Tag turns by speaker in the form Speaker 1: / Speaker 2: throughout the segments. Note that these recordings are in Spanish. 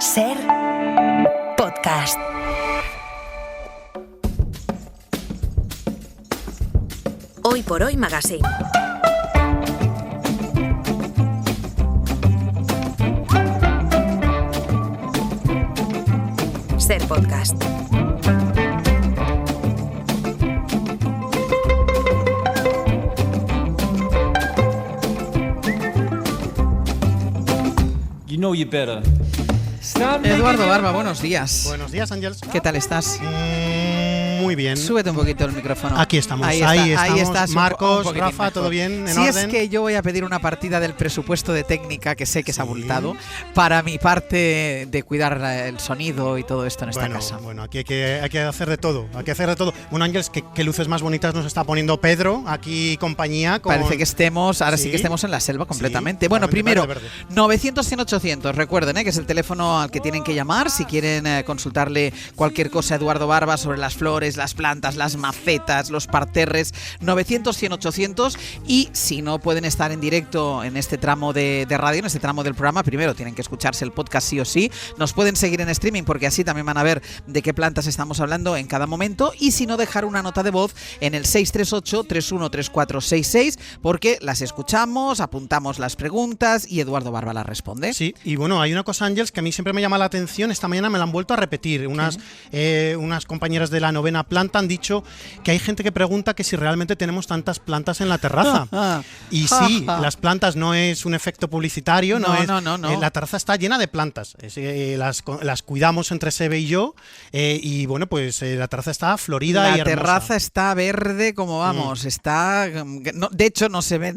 Speaker 1: Ser podcast. Hoy por Hoy Magazine. Ser podcast.
Speaker 2: You know you better.
Speaker 3: Eduardo Barba, buenos días.
Speaker 4: Buenos días, Ángels.
Speaker 3: ¿Qué tal estás?
Speaker 4: Muy bien.
Speaker 3: Súbete un poquito el micrófono.
Speaker 4: Aquí estamos.
Speaker 3: Ahí estás.
Speaker 4: Marcos,
Speaker 3: un
Speaker 4: Rafa,
Speaker 3: mejor.
Speaker 4: ¿todo bien? ¿En
Speaker 3: Si
Speaker 4: orden?
Speaker 3: es que yo voy a pedir una partida del presupuesto de técnica, que sé que es abultado, para mi parte de cuidar el sonido y todo esto en esta casa.
Speaker 4: Bueno, aquí hay que hacer de todo. Hay que hacer de todo. Bueno, Ángels, ¿qué luces más bonitas nos está poniendo Pedro? Aquí compañía con...
Speaker 3: Parece que ahora sí que estemos en la selva completamente.
Speaker 4: Sí,
Speaker 3: Bueno, primero,
Speaker 4: verde.
Speaker 3: 900-100-800, recuerden que es el teléfono al que tienen que llamar si quieren consultarle cualquier cosa a Eduardo Barba sobre las flores, las plantas, las macetas, los parterres. 900-100-800. Y si no pueden estar en directo en este tramo de radio, en este tramo del programa, primero tienen que escucharse el podcast sí o sí. Nos pueden seguir en streaming porque así también van a ver de qué plantas estamos hablando en cada momento. Y si no, dejar una nota de voz en el 638-313466 porque las escuchamos, apuntamos las preguntas y Eduardo Barba las responde.
Speaker 4: Sí, y bueno, hay una cosa, Ángels, que a mí siempre me llama la atención. Esta mañana me la han vuelto a repetir. Unas compañeras de la Novena Planta han dicho que hay gente que pregunta que si realmente tenemos tantas plantas en la terraza. Y sí, las plantas no es un efecto publicitario, no. La terraza está llena de plantas. Las cuidamos entre Sebe y yo. Y bueno, pues la terraza está florida y hermosa.
Speaker 3: La terraza está verde como vamos, está... No, de hecho, no se ve,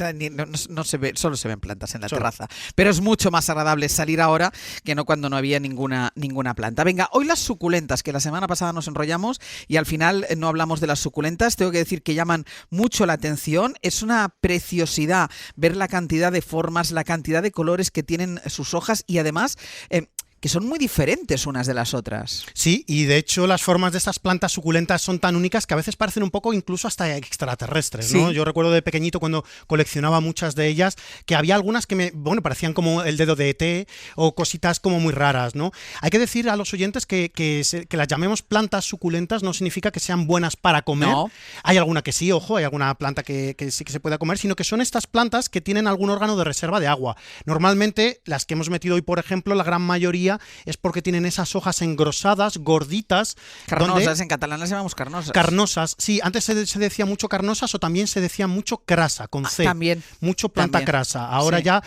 Speaker 3: solo se ven plantas en la terraza. Pero es mucho más agradable salir ahora que no cuando no había ninguna planta. Venga, hoy las suculentas, que la semana pasada nos enrollamos y al final no hablamos de las suculentas. Tengo que decir que llaman mucho la atención. Es una preciosidad ver la cantidad de formas, la cantidad de colores que tienen sus hojas y además... que son muy diferentes unas de las otras.
Speaker 4: Sí, y de hecho las formas de estas plantas suculentas son tan únicas que a veces parecen un poco incluso hasta extraterrestres, ¿no?
Speaker 3: Sí.
Speaker 4: Yo recuerdo de pequeñito cuando coleccionaba muchas de ellas, que había algunas que parecían como el dedo de ET o cositas como muy raras, ¿no? Hay que decir a los oyentes que las llamemos plantas suculentas no significa que sean buenas para comer.
Speaker 3: No.
Speaker 4: Hay alguna que sí, ojo, hay alguna planta que sí que se pueda comer, sino que son estas plantas que tienen algún órgano de reserva de agua. Normalmente las que hemos metido hoy, por ejemplo, la gran mayoría es porque tienen esas hojas engrosadas, gorditas.
Speaker 3: Carnosas, en catalán las llamamos carnosas.
Speaker 4: Carnosas, sí, antes se decía mucho carnosas o también se decía mucho crasa, con C.
Speaker 3: También.
Speaker 4: Mucho planta
Speaker 3: También.
Speaker 4: crasa. Ahora
Speaker 3: Sí.
Speaker 4: ya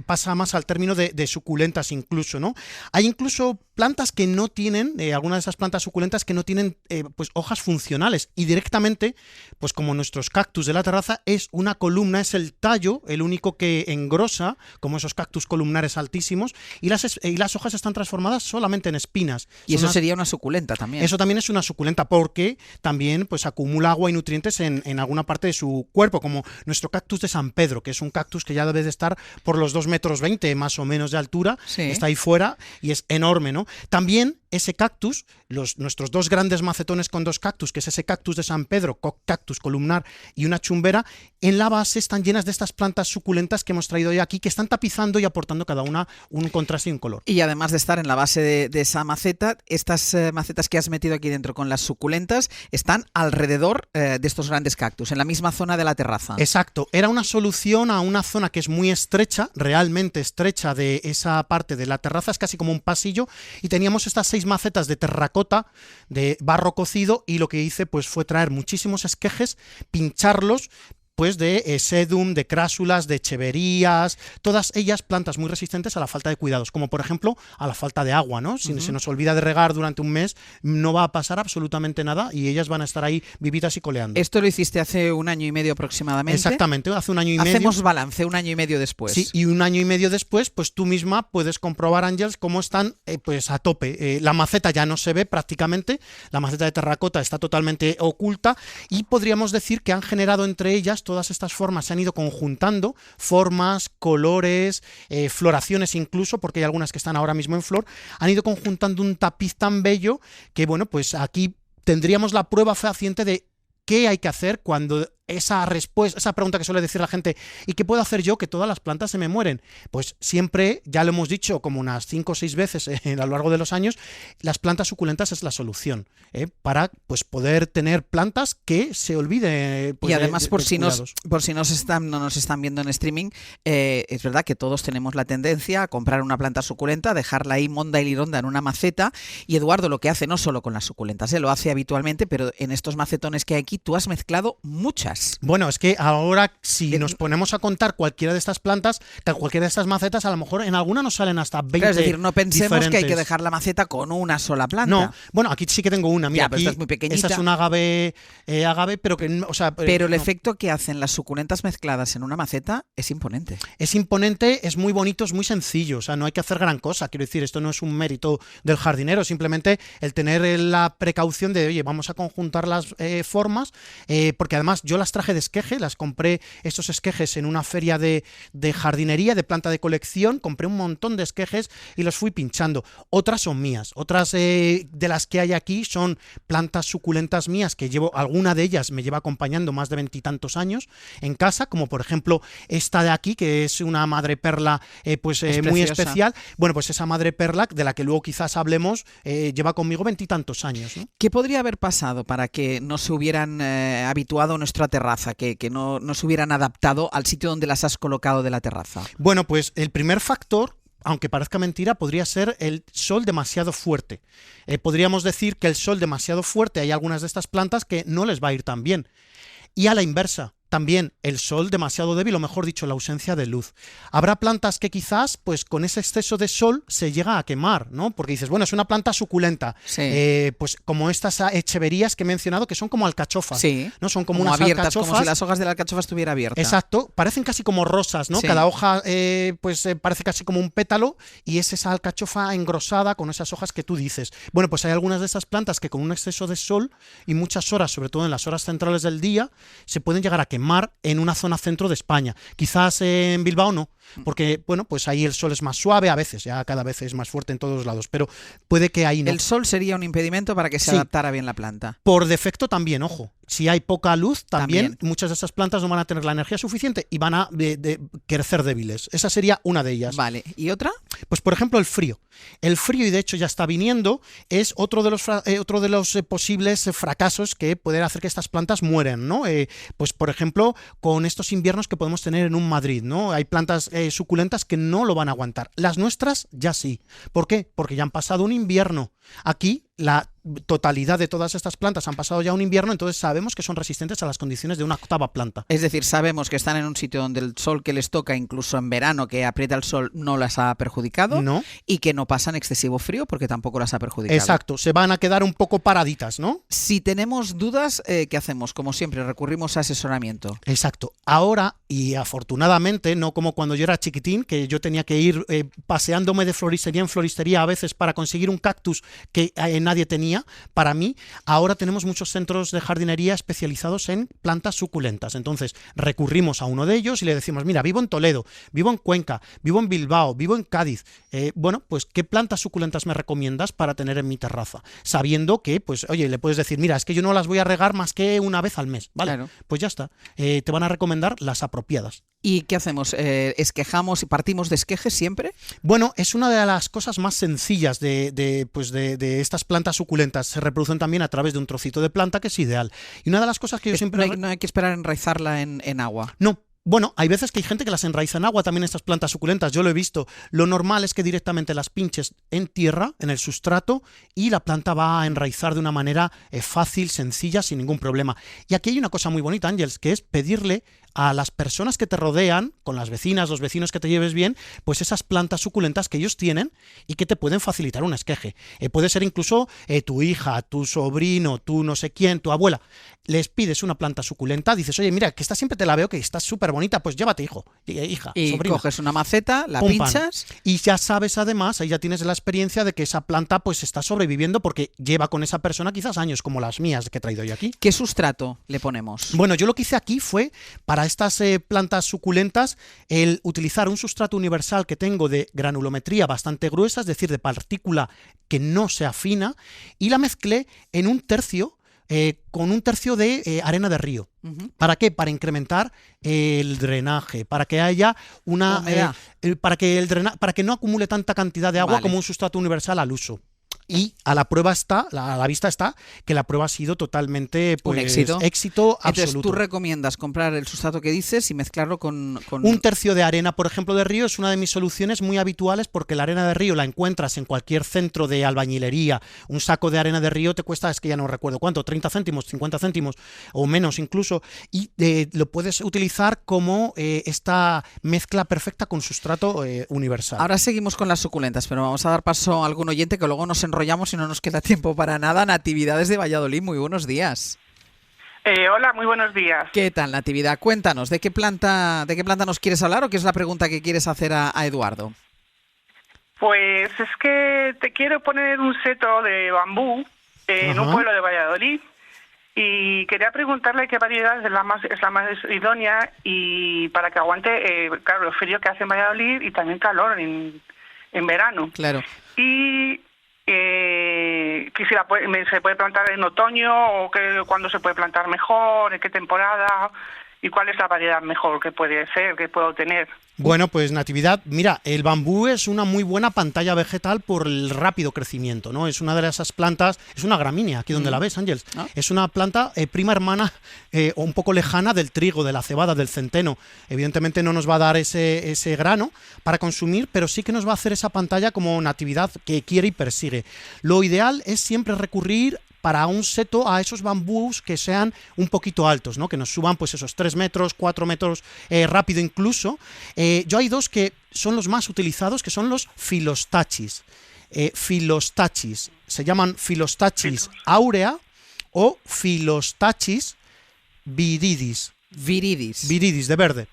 Speaker 4: pasa más al término de suculentas incluso, ¿no? Hay incluso plantas que no tienen, algunas de esas plantas suculentas que no tienen pues hojas funcionales y directamente, pues como nuestros cactus de la terraza, es una columna, es el tallo, el único que engrosa, como esos cactus columnares altísimos, y las hojas están transformadas solamente en espinas.
Speaker 3: Y
Speaker 4: Son
Speaker 3: eso
Speaker 4: unas...
Speaker 3: sería una suculenta también.
Speaker 4: Eso también es una suculenta porque también pues acumula agua y nutrientes en alguna parte de su cuerpo, como nuestro cactus de San Pedro, que es un cactus que ya debe de estar por los 2,20 metros más o menos de altura.
Speaker 3: Sí.
Speaker 4: Está ahí fuera y es enorme, ¿no? También ese cactus, nuestros dos grandes macetones con dos cactus, que es ese cactus de San Pedro, cactus columnar y una chumbera, en la base están llenas de estas plantas suculentas que hemos traído hoy aquí, que están tapizando y aportando cada una un contraste y un color.
Speaker 3: Y además de estar en la base de esa maceta, estas macetas que has metido aquí dentro con las suculentas están alrededor de estos grandes cactus, en la misma zona de la terraza.
Speaker 4: Exacto, era una solución a una zona que es muy estrecha, realmente estrecha de esa parte de la terraza, es casi como un pasillo, y teníamos estas 6 macetas de terracota, de barro cocido, y lo que hice pues fue traer muchísimos esquejes, pincharlos, pues de sedum, de crásulas, de echeverías, todas ellas plantas muy resistentes a la falta de cuidados, como por ejemplo a la falta de agua, ¿no? Si se nos olvida de regar durante un mes, no va a pasar absolutamente nada y ellas van a estar ahí vivitas y coleando.
Speaker 3: Esto lo hiciste hace 1 año y medio aproximadamente.
Speaker 4: Exactamente, hace 1 año y medio.
Speaker 3: Hacemos balance 1 año y medio después.
Speaker 4: Sí, y 1 año y medio después, pues tú misma puedes comprobar, Ángels, cómo están pues a tope. La maceta ya no se ve prácticamente, la maceta de terracota está totalmente oculta y podríamos decir que han generado entre ellas todas estas formas, se han ido conjuntando, formas, colores, floraciones incluso, porque hay algunas que están ahora mismo en flor, han ido conjuntando un tapiz tan bello que, bueno, pues aquí tendríamos la prueba fehaciente de qué hay que hacer cuando esa respuesta, esa pregunta que suele decir la gente, ¿y qué puedo hacer yo que todas las plantas se me mueren? Pues siempre, ya lo hemos dicho como unas 5 o 6 veces a lo largo de los años, las plantas suculentas es la solución para pues poder tener plantas que se olviden. Pues,
Speaker 3: y además, por si no nos están viendo en streaming, es verdad que todos tenemos la tendencia a comprar una planta suculenta, dejarla ahí monda y lironda en una maceta, y Eduardo lo que hace no solo con las suculentas, lo hace habitualmente, pero en estos macetones que hay aquí tú has mezclado muchas.
Speaker 4: Bueno, es que ahora si nos ponemos a contar cualquiera de estas plantas, cualquiera de estas macetas, a lo mejor en alguna nos salen hasta 20
Speaker 3: claro, es decir, no pensemos
Speaker 4: diferentes.
Speaker 3: que hay que dejar la maceta con una sola planta.
Speaker 4: No, bueno, aquí sí que tengo una, mira,
Speaker 3: pero
Speaker 4: aquí,
Speaker 3: esta es muy pequeñita.
Speaker 4: esa es un agave, pero que, o sea,
Speaker 3: pero el efecto que hacen las suculentas mezcladas en una maceta es imponente.
Speaker 4: Es imponente, es muy bonito, es muy sencillo, o sea, no hay que hacer gran cosa, quiero decir, esto no es un mérito del jardinero, simplemente el tener la precaución de, oye, vamos a conjuntar las formas, porque además yo las traje de esqueje, las compré estos esquejes en una feria de jardinería, de planta de colección, compré un montón de esquejes y los fui pinchando. Otras son mías, otras de las que hay aquí son plantas suculentas mías que llevo, alguna de ellas me lleva acompañando más de 20 y tantos años en casa, como por ejemplo esta de aquí, que es una madreperla muy especial. Bueno, pues esa madreperla, de la que luego quizás hablemos, lleva conmigo 20 y tantos años, ¿no?
Speaker 3: ¿Qué podría haber pasado para que no se hubieran habituado a nuestra terraza, que no se hubieran adaptado al sitio donde las has colocado de la terraza?
Speaker 4: Bueno, pues el primer factor, aunque parezca mentira, podría ser el sol demasiado fuerte. Podríamos decir que el sol demasiado fuerte, hay algunas de estas plantas que no les va a ir tan bien. Y a la inversa, también el sol demasiado débil, o mejor dicho, la ausencia de luz. Habrá plantas que quizás, pues con ese exceso de sol se llega a quemar, ¿no? Porque dices, bueno, es una planta suculenta,
Speaker 3: sí.
Speaker 4: Pues como estas echeverías que he mencionado, que son como alcachofas,
Speaker 3: sí.
Speaker 4: ¿no? Son como unas
Speaker 3: abiertas,
Speaker 4: alcachofas.
Speaker 3: como si las hojas de la alcachofa estuviera abierta.
Speaker 4: Exacto, parecen casi como rosas, ¿no?
Speaker 3: Sí.
Speaker 4: Cada hoja parece casi como un pétalo y es esa alcachofa engrosada con esas hojas que tú dices. Bueno, pues hay algunas de esas plantas que con un exceso de sol y muchas horas, sobre todo en las horas centrales del día, se pueden llegar a quemar en una zona centro de España. Quizás en Bilbao no, porque bueno, pues ahí el sol es más suave, a veces, ya cada vez es más fuerte en todos lados, pero puede que ahí no.
Speaker 3: El sol sería un impedimento para que se adaptara bien la planta.
Speaker 4: Por defecto también, ojo. Si hay poca luz, también muchas de esas plantas no van a tener la energía suficiente y van a crecer débiles. Esa sería una de ellas.
Speaker 3: Vale. ¿Y otra?
Speaker 4: Pues por ejemplo el frío. El frío, y de hecho ya está viniendo, es otro de los posibles fracasos que pueden hacer que estas plantas mueran, ¿no? Pues por ejemplo, con estos inviernos que podemos tener en un Madrid, ¿no? Hay plantas suculentas que no lo van a aguantar. Las nuestras ya sí. ¿Por qué? Porque ya han pasado un invierno. Aquí la totalidad de todas estas plantas han pasado ya un invierno, entonces sabemos que son resistentes a las condiciones de una octava planta.
Speaker 3: Es decir, sabemos que están en un sitio donde el sol que les toca, incluso en verano, que aprieta el sol, no las ha perjudicado,
Speaker 4: ¿no?
Speaker 3: Y que no pasan excesivo frío porque tampoco las ha perjudicado.
Speaker 4: Exacto, se van a quedar un poco paraditas, ¿no?
Speaker 3: Si tenemos dudas, ¿qué hacemos? Como siempre, recurrimos a asesoramiento.
Speaker 4: Exacto. Ahora, y afortunadamente, no como cuando yo era chiquitín, que yo tenía que ir paseándome de floristería en floristería a veces para conseguir un cactus que nadie tenía, para mí, ahora tenemos muchos centros de jardinería especializados en plantas suculentas. Entonces, recurrimos a uno de ellos y le decimos, mira, vivo en Toledo, vivo en Cuenca, vivo en Bilbao, vivo en Cádiz. Bueno, pues, ¿qué plantas suculentas me recomiendas para tener en mi terraza? Sabiendo que, pues, oye, le puedes decir, mira, es que yo no las voy a regar más que una vez al mes, ¿vale?
Speaker 3: Claro.
Speaker 4: Pues ya está. Te van a recomendar las apropiadas.
Speaker 3: ¿Y qué hacemos? ¿Esquejamos y partimos de esquejes siempre?
Speaker 4: Bueno, es una de las cosas más sencillas de estas plantas suculentas. Se reproducen también a través de un trocito de planta, que es ideal. Y una de las cosas que yo siempre...
Speaker 3: No hay que esperar a enraizarla en agua.
Speaker 4: No. Bueno, hay veces que hay gente que las enraiza en agua, también estas plantas suculentas, yo lo he visto. Lo normal es que directamente las pinches en tierra, en el sustrato, y la planta va a enraizar de una manera fácil, sencilla, sin ningún problema. Y aquí hay una cosa muy bonita, Ángels, que es pedirle a las personas que te rodean, con las vecinas, los vecinos que te lleves bien, pues esas plantas suculentas que ellos tienen y que te pueden facilitar un esqueje. Puede ser incluso tu hija, tu sobrino, tu no sé quién, tu abuela. Les pides una planta suculenta, dices, oye, mira, que esta siempre te la veo, que está súper bonita, pues llévate, hija,
Speaker 3: y
Speaker 4: sobrina.
Speaker 3: Coges una maceta, la
Speaker 4: Pum,
Speaker 3: pinchas.
Speaker 4: pan. Y ya sabes, además, ahí ya tienes la experiencia de que esa planta pues está sobreviviendo porque lleva con esa persona quizás años, como las mías que he traído yo aquí.
Speaker 3: ¿Qué sustrato le ponemos?
Speaker 4: Bueno, yo lo que hice aquí fue, para estas plantas suculentas, el utilizar un sustrato universal que tengo de granulometría bastante gruesa, es decir, de partícula que no se afina, y la mezclé en un tercio con un tercio de arena de río. ¿Para qué? Para incrementar el drenaje, para que haya una para que no acumule tanta cantidad de agua como un sustrato universal al uso. Y a la vista está que la prueba ha sido totalmente
Speaker 3: un éxito
Speaker 4: absoluto.
Speaker 3: Entonces tú recomiendas comprar el sustrato que dices y mezclarlo con...
Speaker 4: Un tercio de arena, por ejemplo, de río es una de mis soluciones muy habituales, porque la arena de río la encuentras en cualquier centro de albañilería. Un saco de arena de río te cuesta, es que ya no recuerdo cuánto, 30 céntimos, 50 céntimos o menos incluso, y lo puedes utilizar como esta mezcla perfecta con sustrato universal.
Speaker 3: Ahora seguimos con las suculentas, pero vamos a dar paso a algún oyente que luego nos enrollamos y no nos queda tiempo para nada. Natividad desde Valladolid, muy buenos días.
Speaker 2: Hola, muy buenos días.
Speaker 3: ¿Qué tal, Natividad? Cuéntanos, ¿de qué planta nos quieres hablar o qué es la pregunta que quieres hacer a Eduardo?
Speaker 2: Pues es que te quiero poner un seto de bambú en un pueblo de Valladolid y quería preguntarle qué variedad es la más idónea y para que aguante, claro, el frío que hace en Valladolid y también calor en verano.
Speaker 3: Claro.
Speaker 2: Y que si se puede plantar en otoño o cuándo se puede plantar mejor, en qué temporada y cuál es la variedad mejor que puede ser, que puedo tener.
Speaker 4: Bueno, pues Natividad, mira, el bambú es una muy buena pantalla vegetal por el rápido crecimiento, ¿no? Es una de esas plantas, es una gramínea, aquí donde la ves, Ángeles. Es una planta prima hermana o un poco lejana del trigo, de la cebada, del centeno. Evidentemente no nos va a dar ese grano para consumir, pero sí que nos va a hacer esa pantalla como Natividad que quiere y persigue. Lo ideal es siempre recurrir para un seto a esos bambús que sean un poquito altos, ¿no? Que nos suban pues esos 3 metros, 4 metros, rápido incluso. Yo hay dos que son los más utilizados, que son los filostachys. Se llaman Filostachys aurea o Filostachys viridis. Viridis, de verde.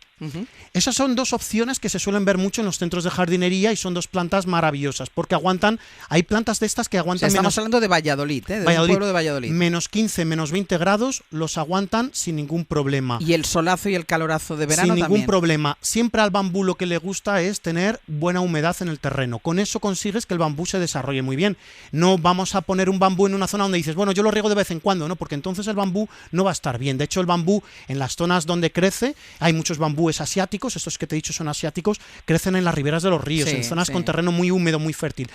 Speaker 4: Esas son dos opciones que se suelen ver mucho en los centros de jardinería y son dos plantas maravillosas porque aguantan, hay plantas de estas que aguantan
Speaker 3: estamos hablando de Valladolid, de un pueblo de Valladolid.
Speaker 4: Menos 15, menos 20 grados los aguantan sin ningún problema.
Speaker 3: Y el solazo y el calorazo de verano
Speaker 4: sin ningún
Speaker 3: también.
Speaker 4: Problema. Siempre al bambú lo que le gusta es tener buena humedad en el terreno. Con eso consigues que el bambú se desarrolle muy bien. No vamos a poner un bambú en una zona donde dices, bueno, yo lo riego de vez en cuando, ¿no? Porque entonces el bambú no va a estar bien. De hecho, el bambú en las zonas donde crece, hay muchos bambúes asiáticos, estos que te he dicho son asiáticos, crecen en las riberas de los ríos, en zonas con terreno muy húmedo, muy fértil.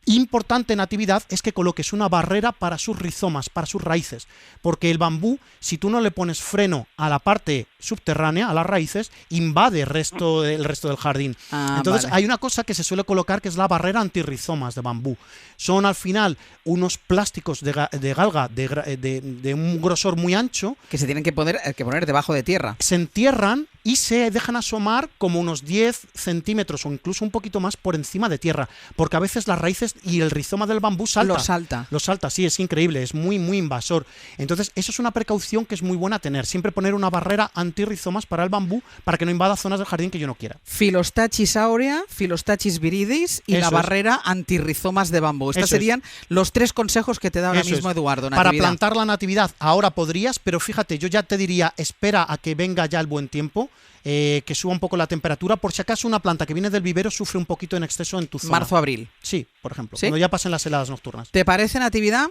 Speaker 4: Importante, Natividad, es que coloques una barrera para sus rizomas, para sus raíces, porque el bambú, si tú no le pones freno a la parte subterránea, a las raíces, invade el resto del jardín. Entonces hay una cosa que se suele colocar que es la barrera antirrizomas de bambú. Son al final unos plásticos de galga de un grosor muy ancho
Speaker 3: que se tienen que poner debajo de tierra.
Speaker 4: Se entierran y se dejan asomar como unos 10 centímetros o incluso un poquito más por encima de tierra, porque a veces las raíces y el rizoma del bambú salta. Lo salta, sí, es increíble, es muy, muy invasor. Entonces, eso es una precaución que es muy buena tener, siempre poner una barrera antirrizomas para el bambú, para que no invada zonas del jardín que yo no quiera.
Speaker 3: Filostachys aurea, Filostachys viridis y la barrera antirrizomas de bambú. Estos serían los 3 consejos que te da ahora mismo Eduardo.
Speaker 4: Para plantar la Natividad, ahora podrías, pero fíjate, yo ya te diría, espera a que venga ya el buen tiempo, que suba un poco la temperatura, por si acaso una planta que viene del vivero sufre un poquito en exceso en tu zona.
Speaker 3: Marzo-abril.
Speaker 4: Sí, por ejemplo, cuando ya pasen las heladas nocturnas.
Speaker 3: ¿Te parece, Natividad?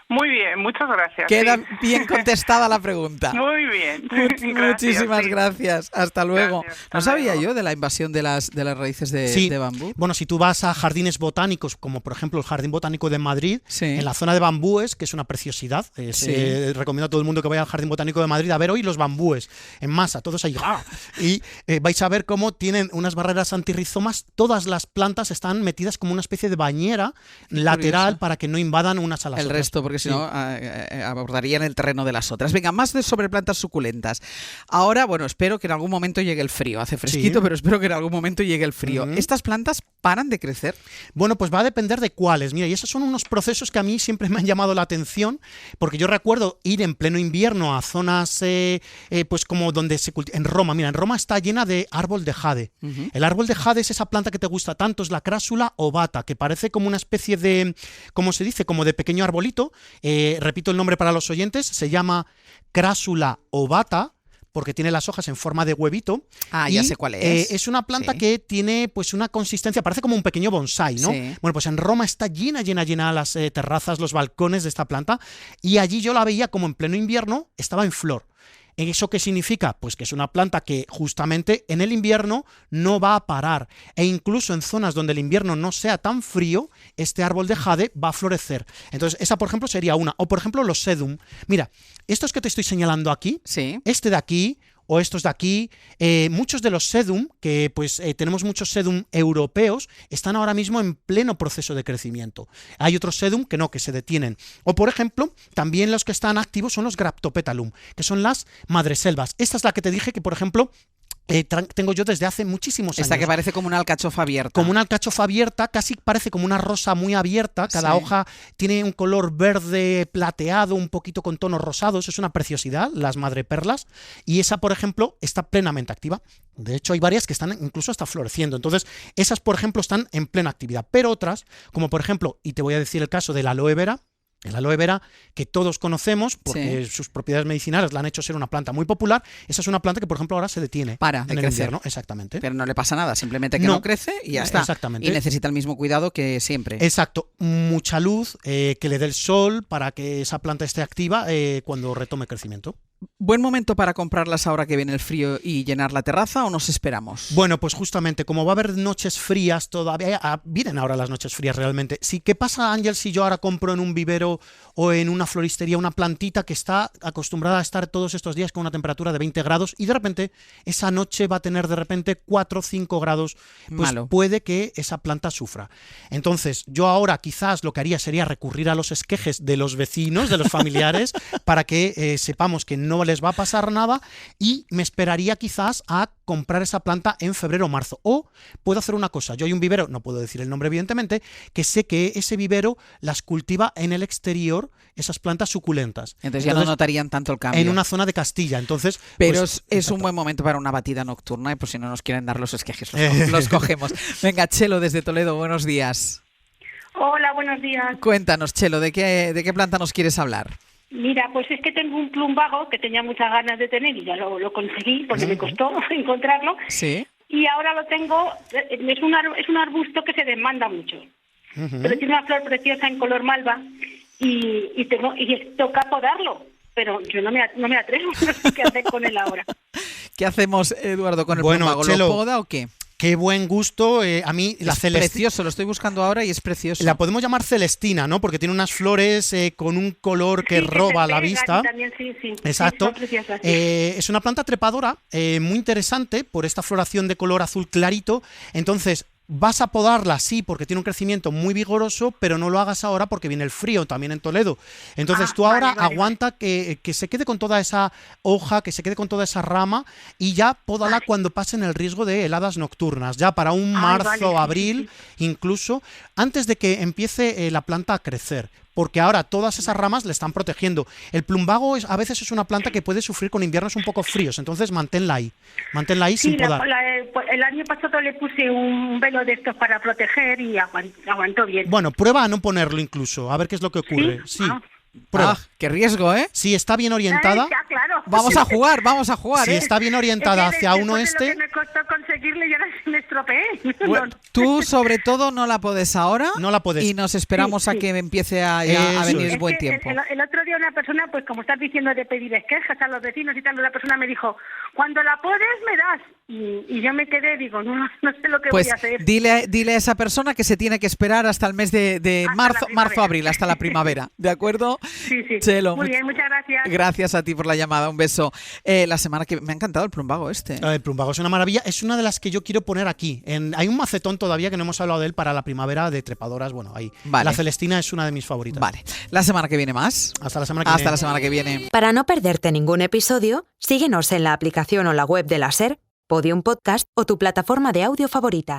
Speaker 2: Muy bien, muchas gracias.
Speaker 3: Queda bien contestada la pregunta.
Speaker 2: Muy bien.
Speaker 3: Muchísimas gracias. Hasta luego.
Speaker 2: Gracias,
Speaker 3: no sabía yo de la invasión de las raíces de bambú.
Speaker 4: Bueno, si tú vas a jardines botánicos, como por ejemplo el Jardín Botánico de Madrid, en la zona de bambúes, que es una preciosidad, recomiendo a todo el mundo que vaya al Jardín Botánico de Madrid a ver hoy los bambúes en masa, todos ahí. Y vais a ver cómo tienen unas barreras antirrizomas. Todas las plantas están metidas como una especie de bañera lateral para que no invadan unas a las otras.
Speaker 3: El resto, porque si no abordarían el terreno de las otras. Venga, más sobre plantas suculentas. Ahora, bueno, espero que en algún momento llegue el frío. Hace fresquito, pero espero que en algún momento llegue el frío. ¿Estas plantas paran de crecer?
Speaker 4: Bueno, pues va a depender de cuáles. Mira, y esos son unos procesos que a mí siempre me han llamado la atención, porque yo recuerdo ir en pleno invierno a zonas, pues como donde se cultiva. En Roma, mira, en Roma está llena de árbol de jade. El árbol de jade es esa planta que te gusta tanto, es la Crassula ovata, que parece como una especie de, ¿cómo se dice? Como de pequeño arbolito. Repito el nombre para los oyentes, se llama Crassula ovata, porque tiene las hojas en forma de huevito.
Speaker 3: Ah, ya sé cuál es.
Speaker 4: Es una planta
Speaker 3: Sí.
Speaker 4: que tiene pues una consistencia, parece como un pequeño bonsái, ¿no?
Speaker 3: Sí.
Speaker 4: Bueno, pues en Roma está llena las terrazas, los balcones de esta planta, y allí yo la veía como en pleno invierno, estaba en flor. ¿Eso qué significa? Pues que es una planta que justamente en el invierno no va a parar, e incluso en zonas donde el invierno no sea tan frío, este árbol de jade va a florecer. Entonces esa, por ejemplo, sería una. O por ejemplo los sedum. Mira, estos que te estoy señalando aquí,
Speaker 3: Sí.
Speaker 4: este de aquí o estos de aquí, muchos de los sedum, que pues tenemos muchos sedum europeos, están ahora mismo en pleno proceso de crecimiento. Hay otros sedum que no, que se detienen. O por ejemplo, también los que están activos son los Graptopetalum, que son las madreselvas. Esta es la que te dije que, por ejemplo, tengo yo desde hace muchísimos años.
Speaker 3: Esta que parece como una alcachofa abierta.
Speaker 4: Como una alcachofa abierta, casi parece como una rosa muy abierta. Cada
Speaker 3: Sí.
Speaker 4: hoja tiene un color verde plateado, un poquito con tonos rosados. Es una preciosidad, las madreperlas. Y esa, por ejemplo, está plenamente activa. De hecho, hay varias que están incluso hasta floreciendo. Entonces, esas, por ejemplo, están en plena actividad. Pero otras, como por ejemplo, y te voy a decir el caso de la aloe vera, el aloe vera, que todos conocemos porque sus propiedades medicinales la han hecho ser una planta muy popular. Esa es una planta que, por ejemplo, ahora se detiene
Speaker 3: Para de
Speaker 4: en el
Speaker 3: crecer.
Speaker 4: invierno. Exactamente.
Speaker 3: Pero no le pasa nada, simplemente que no crece y ya está.
Speaker 4: Exactamente.
Speaker 3: Y necesita el mismo cuidado que siempre.
Speaker 4: Exacto, mucha luz, que le dé el sol para que esa planta esté activa cuando retome crecimiento.
Speaker 3: ¿Buen momento para comprarlas ahora que viene el frío y llenar la terraza o nos esperamos?
Speaker 4: Bueno, pues justamente, como va a haber noches frías todavía, vienen ahora las noches frías realmente. Sí, ¿qué pasa, Ángel, si yo ahora compro en un vivero o en una floristería una plantita que está acostumbrada a estar todos estos días con una temperatura de 20 grados y de repente esa noche va a tener de repente 4 o 5 grados? Pues
Speaker 3: Malo.
Speaker 4: puede que esa planta sufra. Entonces, yo ahora quizás lo que haría sería recurrir a los esquejes de los vecinos, de los familiares, para que sepamos que no les va a pasar nada, y me esperaría quizás a comprar esa planta en febrero o marzo. O puedo hacer una cosa, yo hay un vivero, no puedo decir el nombre evidentemente, que sé que ese vivero las cultiva en el exterior, esas plantas suculentas.
Speaker 3: Entonces ya no notarían tanto el cambio.
Speaker 4: En una zona de Castilla, entonces...
Speaker 3: Pero
Speaker 4: pues,
Speaker 3: es un buen momento para una batida nocturna, y por si no nos quieren dar los esquejes, los cogemos. Venga, Chelo, desde Toledo, buenos días.
Speaker 2: Hola, buenos días.
Speaker 3: Cuéntanos, Chelo, ¿de qué planta nos quieres hablar?
Speaker 2: Mira, pues es que tengo un plumbago que tenía muchas ganas de tener y ya lo conseguí porque me costó encontrarlo.
Speaker 3: Sí.
Speaker 2: Y ahora lo tengo, es un arbusto que se demanda mucho. Pero tiene una flor preciosa en color malva y toca podarlo. Pero yo no me atrevo, no sé qué hacer con él ahora.
Speaker 3: ¿Qué hacemos, Eduardo, con el
Speaker 4: Bueno,
Speaker 3: plumbago?
Speaker 4: Chelo,
Speaker 3: ¿Lo poda o qué?
Speaker 4: Qué buen gusto. A mí la
Speaker 3: Es
Speaker 4: celestina...
Speaker 3: precioso, lo estoy buscando ahora y es precioso.
Speaker 4: La podemos llamar celestina, ¿no? Porque tiene unas flores con un color que
Speaker 2: Sí,
Speaker 4: roba
Speaker 2: se
Speaker 4: la
Speaker 2: pegan
Speaker 4: vista.
Speaker 2: también, sí.
Speaker 4: Exacto.
Speaker 2: Sí, son preciosas, sí.
Speaker 4: Es una planta trepadora muy interesante por esta floración de color azul clarito. Entonces, vas a podarla, sí, porque tiene un crecimiento muy vigoroso, pero no lo hagas ahora porque viene el frío también en Toledo. Entonces tú ahora
Speaker 2: vale.
Speaker 4: aguanta que se quede con toda esa hoja, que se quede con toda esa rama, y ya pódala cuando pasen el riesgo de heladas nocturnas, ya para un marzo,
Speaker 2: vale, sí,
Speaker 4: abril, incluso antes de que empiece la planta a crecer. Porque ahora todas esas ramas le están protegiendo. El plumbago a veces es una planta que puede sufrir con inviernos un poco fríos, entonces manténla ahí
Speaker 2: Sí,
Speaker 4: sin podar.
Speaker 2: el año pasado le puse un velo de estos para proteger y aguantó bien.
Speaker 4: Bueno, prueba a no ponerlo incluso, a ver qué es lo que ocurre. Sí, prueba.
Speaker 3: Ah, qué riesgo, ¿eh?
Speaker 4: Si está bien orientada,
Speaker 2: Ya, claro.
Speaker 3: Vamos a jugar,
Speaker 4: si
Speaker 3: ¿eh?
Speaker 4: está bien orientada hacia un
Speaker 2: después de
Speaker 4: oeste,
Speaker 2: lo que me costó conseguirle, ya me estropeé.
Speaker 3: Bueno, tú, sobre todo, no la podes ahora.
Speaker 4: No la puedes.
Speaker 3: Y nos esperamos
Speaker 2: Sí,
Speaker 3: a
Speaker 2: sí.
Speaker 3: que empiece a
Speaker 4: Eso
Speaker 3: venir
Speaker 4: es.
Speaker 3: el buen
Speaker 2: Es que
Speaker 3: tiempo.
Speaker 2: El otro día una persona, pues como estás diciendo de pedir esquejas a los vecinos y tal, una persona me dijo, cuando la podes me das. Y yo me quedé, digo, no sé lo que
Speaker 3: Pues
Speaker 2: voy a hacer.
Speaker 3: dile a esa persona que se tiene que esperar hasta el mes de
Speaker 2: Hasta la
Speaker 3: marzo,
Speaker 2: primavera.
Speaker 3: abril, hasta la primavera. ¿De acuerdo?
Speaker 2: Sí.
Speaker 3: Chelo,
Speaker 2: Muy bien, muchas gracias.
Speaker 3: gracias a ti por la llamada. Un beso. La semana que me ha encantado el plumbago este.
Speaker 4: el plumbago es una maravilla, es una de las que yo quiero poner aquí. Hay un macetón todavía que no hemos hablado de él para la primavera de trepadoras, bueno, ahí.
Speaker 3: Vale.
Speaker 4: La celestina es una de mis favoritas.
Speaker 3: Vale. La semana que viene más.
Speaker 4: Hasta la semana que
Speaker 3: Hasta
Speaker 4: viene.
Speaker 3: la semana que viene.
Speaker 1: Para no perderte ningún episodio, síguenos en la aplicación o la web de la SER, Podium Podcast o tu plataforma de audio favorita.